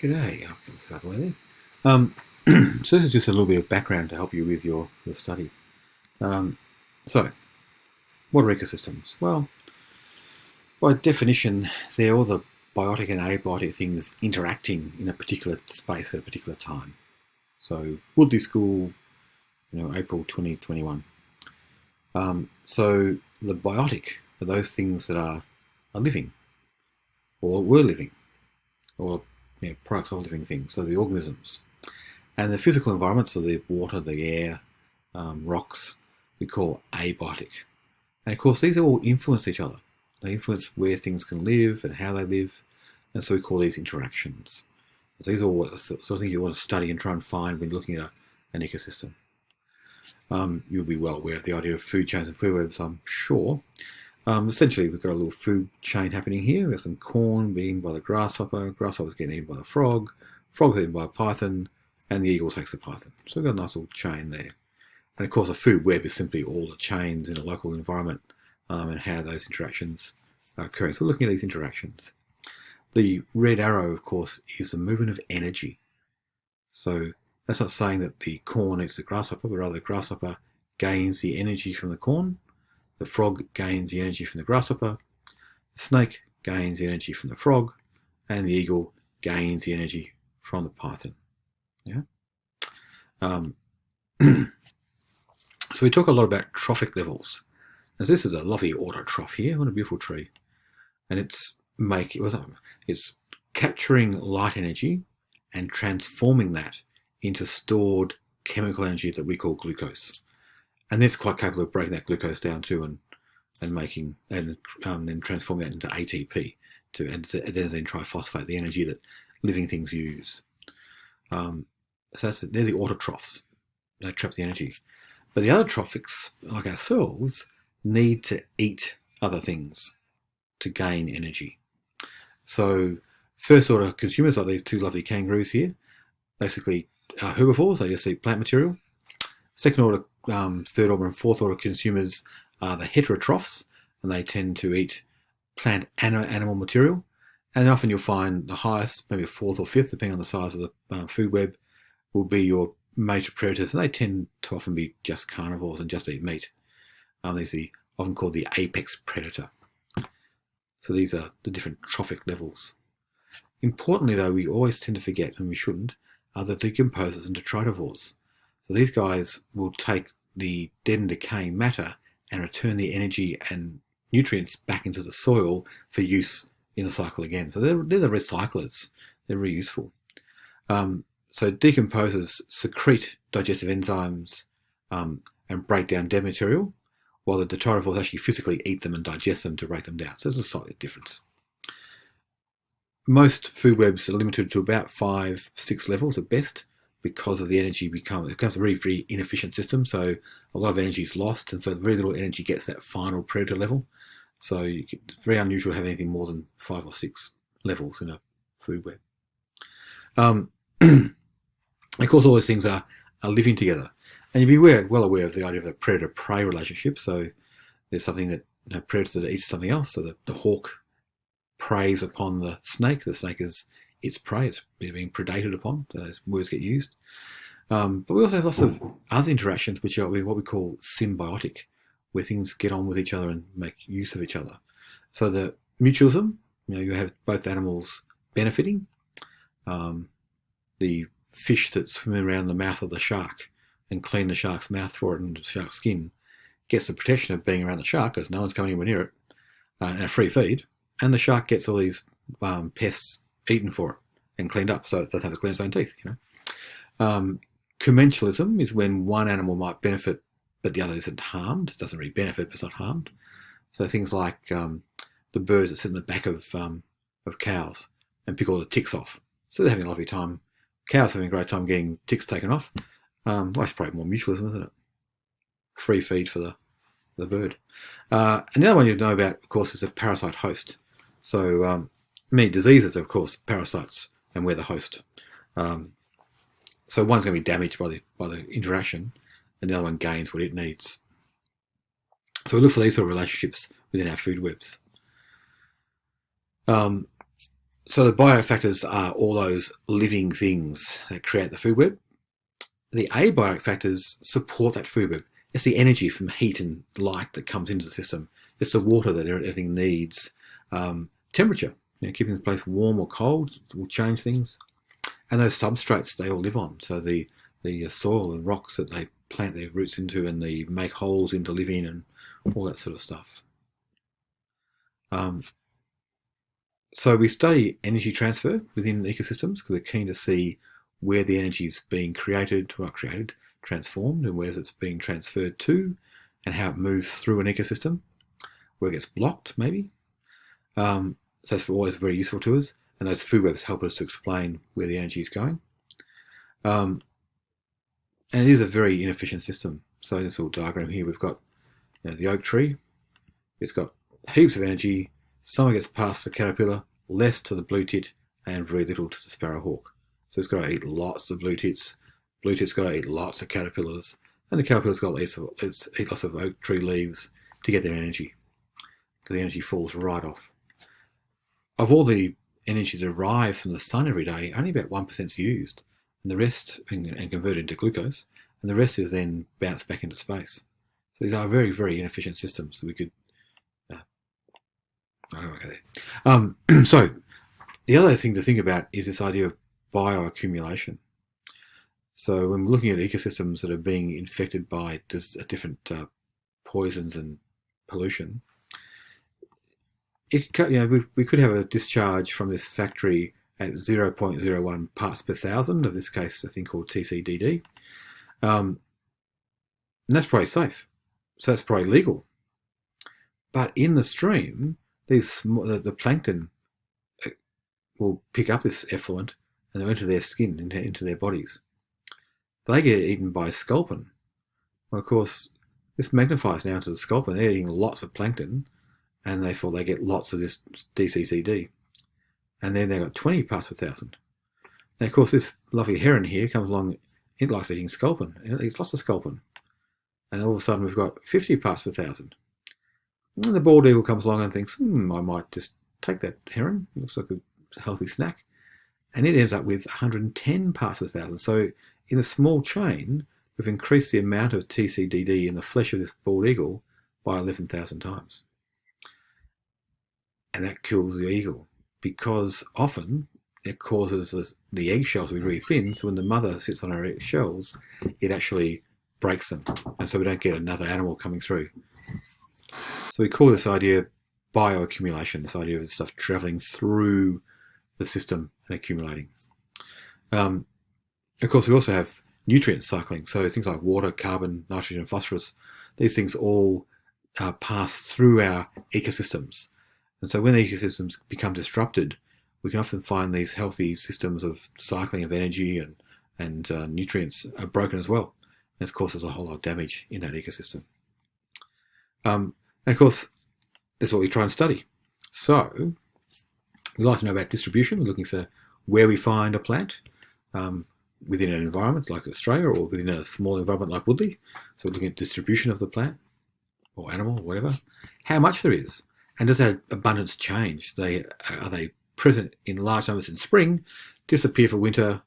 G'day. It's out the way there. So this is just a little bit of background to help you with your study. So, what are ecosystems? Well, by definition, they're all the biotic and abiotic things interacting in a particular space at a particular time. So, Woodleigh School, April 2021. So, the biotic are those things that are living, or were living, or products of living things, so the organisms. And the physical environment, so the water, the air, rocks, we call abiotic. And of course, these all influence each other. They influence where things can live and how they live. And so we call these interactions. So these are all the sort of things you want to study and try and find when looking at an ecosystem. You'll be well aware of the idea of food chains and food webs, I'm sure. Essentially, we've got a little food chain happening here. We've got some corn being eaten by the grasshopper, grasshoppers getting eaten by the frog, frogs eaten by a python, and the eagle takes the python. So we've got a nice little chain there. And of course, a food web is simply all the chains in a local environment and how those interactions are occurring. So we're looking at these interactions. The red arrow, of course, is the movement of energy. So that's not saying that the corn eats the grasshopper, but rather the grasshopper gains the energy from the corn. The frog gains the energy from the grasshopper, the snake gains the energy from the frog, and the eagle gains the energy from the python. Yeah. So we talk a lot about trophic levels. As this is a lovely autotroph here, what a beautiful tree. And it's capturing light energy and transforming that into stored chemical energy that we call glucose. And it's quite capable of breaking that glucose down too and then transforming that into ATP and then triphosphate, the energy that living things use. So they're the autotrophs. They trap the energy. But the other trophics, like ourselves, need to eat other things to gain energy. So first order consumers, like these two lovely kangaroos here, basically are herbivores. They just eat plant material. Second order, third order and fourth order consumers are the heterotrophs, and they tend to eat plant and animal material. And often you'll find the highest, maybe fourth or fifth, depending on the size of the food web, will be your major predators, and they tend to often be just carnivores and just eat meat. These are often called the apex predator. So these are the different trophic levels. Importantly, though, we always tend to forget, and we shouldn't, are the decomposers and detritivores. So these guys will take the dead and decaying matter and return the energy and nutrients back into the soil for use in the cycle again. So they're the recyclers. They're really useful. So decomposers secrete digestive enzymes and break down dead material, while the detritivores actually physically eat them and digest them to break them down. So there's a slight difference. Most food webs are limited to about 5-6 levels at best because of the energy it becomes a very, very inefficient system. So a lot of energy is lost, and so very little energy gets that final predator level. So it's very unusual to have anything more than 5 or 6 levels in a food web. Of course, all those things are living together. And you'd be well aware of the idea of the predator-prey relationship. So there's something that predator that eats something else. So the hawk preys upon the snake is its prey. It's being predated upon. So those words get used. But we also have lots of other interactions which are what we call symbiotic, where things get on with each other and make use of each other. So the mutualism, you have both animals benefiting. The fish that's swimming around the mouth of the shark and clean the shark's mouth for it and the shark's skin gets the protection of being around the shark because no one's coming anywhere near it and a free feed, and the shark gets all these pests eaten for it and cleaned up so it doesn't have to clean its own teeth. Commensalism is when one animal might benefit but the other isn't harmed. It doesn't really benefit but it's not harmed. So things like the birds that sit in the back of cows and pick all the ticks off. So they're having a lovely time. Cows having a great time getting ticks taken off. That's probably more mutualism, isn't it? Free feed for the bird. And the other one you'd know about, of course, is a parasite host. So many diseases, of course, parasites, and we're the host. So one's going to be damaged by the interaction, and the other one gains what it needs. So we look for these sort of relationships within our food webs. So the biofactors are all those living things that create the food web. The abiotic factors support that food web. It's the energy from heat and light that comes into the system. It's the water that everything needs. Temperature, keeping the place warm or cold will change things. And those substrates they all live on. So the soil and rocks that they plant their roots into, and they make holes in to live in, and all that sort of stuff. So we study energy transfer within ecosystems because we're keen to see where the energy is being created, or not created, transformed, and where it's being transferred to, and how it moves through an ecosystem, where it gets blocked maybe. So it's always very useful to us, and those food webs help us to explain where the energy is going. And it is a very inefficient system. So this little diagram here, we've got the oak tree. It's got heaps of energy. Some gets past the caterpillar, less to the blue tit, and very little to the sparrowhawk. So it's got to eat lots of blue tits. Blue tit's got to eat lots of caterpillars, and the caterpillar's got to eat lots of oak tree leaves to get their energy, because the energy falls right off. Of all the energy derived from the sun every day, only about 1% is used, and the rest and converted into glucose, and the rest is then bounced back into space. So these are very, very inefficient systems that we could. So the other thing to think about is this idea of bioaccumulation. So when we're looking at ecosystems that are being infected by different poisons and pollution, we could have a discharge from this factory at 0.01 parts per thousand, of this case a thing called TCDD, and that's probably safe. So that's probably legal. But in the stream, the plankton will pick up this effluent and they'll enter their skin, into their bodies. They get eaten by sculpin. Well, of course, this magnifies now to the sculpin. They're eating lots of plankton, and therefore they get lots of this DCCD. And then they've got 20 parts per thousand. Now, of course, this lovely heron here comes along. It likes eating sculpin. It eats lots of sculpin. And all of a sudden, we've got 50 parts per thousand. And the bald eagle comes along and thinks, I might just take that heron. It looks like a healthy snack. And it ends up with 110 parts per thousand. So in a small chain, we've increased the amount of TCDD in the flesh of this bald eagle by 11,000 times. And that kills the eagle, because often it causes the eggshells to be really thin. So when the mother sits on her eggshells, it actually breaks them. And so we don't get another animal coming through. So we call this idea bioaccumulation, this idea of stuff travelling through the system and accumulating. Of course, we also have nutrient cycling. So things like water, carbon, nitrogen, and phosphorus, these things all pass through our ecosystems. And so when ecosystems become disrupted, we can often find these healthy systems of cycling of energy and nutrients are broken as well. And this causes a whole lot of damage in that ecosystem. And of course, that's what we try and study. So we like to know about distribution. We're looking for where we find a plant within an environment like Australia, or within a small environment like Woodleigh. So we're looking at distribution of the plant or animal or whatever, how much there is, and does that abundance change? Are they present in large numbers in spring, disappear for winter,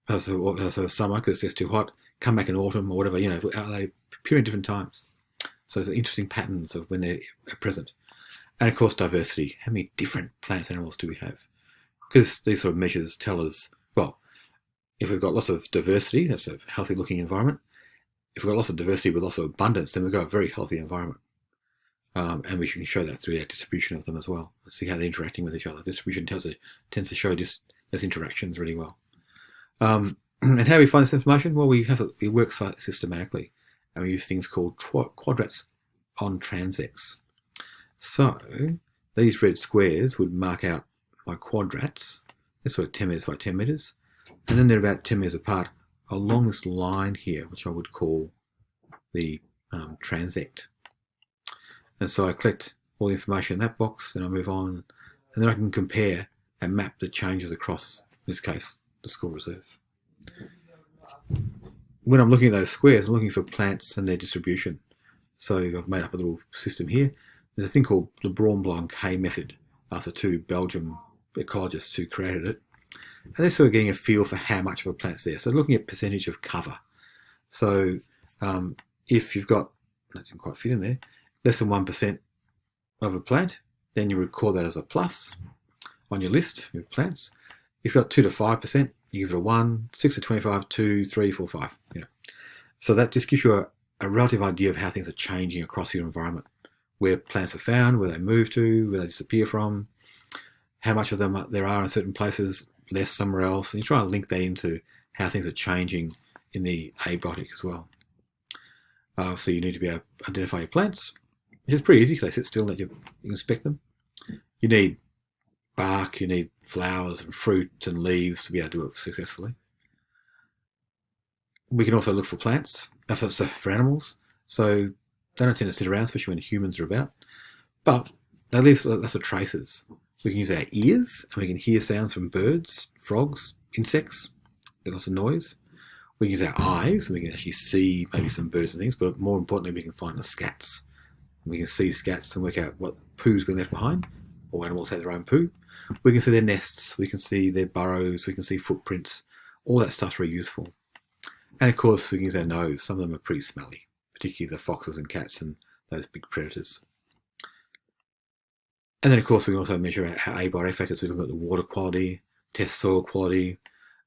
so summer because it's too hot, come back in autumn or whatever, are they appear in different times? So there's interesting patterns of when they're present. And of course, diversity. How many different plants and animals do we have? Because these sort of measures tell us, well, if we've got lots of diversity, that's a healthy looking environment. If we've got lots of diversity with lots of abundance, then we've got a very healthy environment. And we can show that through our distribution of them as well. Let's see how they're interacting with each other. Distribution tends to show those interactions really well. And how do we find this information? Well, we work systematically, and we use things called quadrats on transects. So these red squares would mark out my quadrats. They're sort of 10 metres by 10 metres. And then they're about 10 metres apart along this line here, which I would call the transect. And so I collect all the information in that box, and I move on, and then I can compare and map the changes across, in this case, the school reserve. When I'm looking at those squares, I'm looking for plants and their distribution. So I've made up a little system here. There's a thing called the Braun-Blanc method, after two Belgian ecologists who created it. And they're sort of getting a feel for how much of a plant's there. So looking at percentage of cover. So if you've got, that didn't quite fit in there, less than 1% of a plant, then you record that as a plus on your list of plants. If you've got 2 to 5%, you give it a 1, 6 to 25, 2, 3, 4, 5. So that just gives you a relative idea of how things are changing across your environment, where plants are found, where they move to, where they disappear from, how much of them there are in certain places, less somewhere else, and you try and link that into how things are changing in the abiotic as well. So you need to be able to identify your plants, which is pretty easy because they sit still and let you inspect them. You need bark, you need flowers and fruit and leaves to be able to do it successfully. We can also look for plants, for animals. So they don't tend to sit around, especially when humans are about, but they leave lots of traces. We can use our ears and we can hear sounds from birds, frogs, insects, get lots of noise. We can use our eyes and we can actually see maybe some birds and things, but more importantly, we can find the scats. We can see scats and work out what poo's been left behind. All animals have their own poo. We can see their nests, we can see their burrows, we can see footprints. All that stuff's very useful. And of course, we can use our nose. Some of them are pretty smelly, particularly the foxes and cats and those big predators. And then, of course, we can also measure our abiotic factors. We look at the water quality, test soil quality,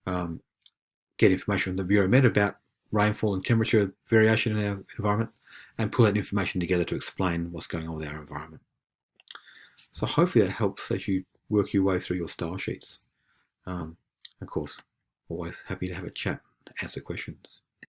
get information from the Bureau Met about rainfall and temperature variation in our environment, and pull that information together to explain what's going on with our environment. So hopefully that helps as you work your way through your style sheets. Of course, always happy to have a chat, answer questions.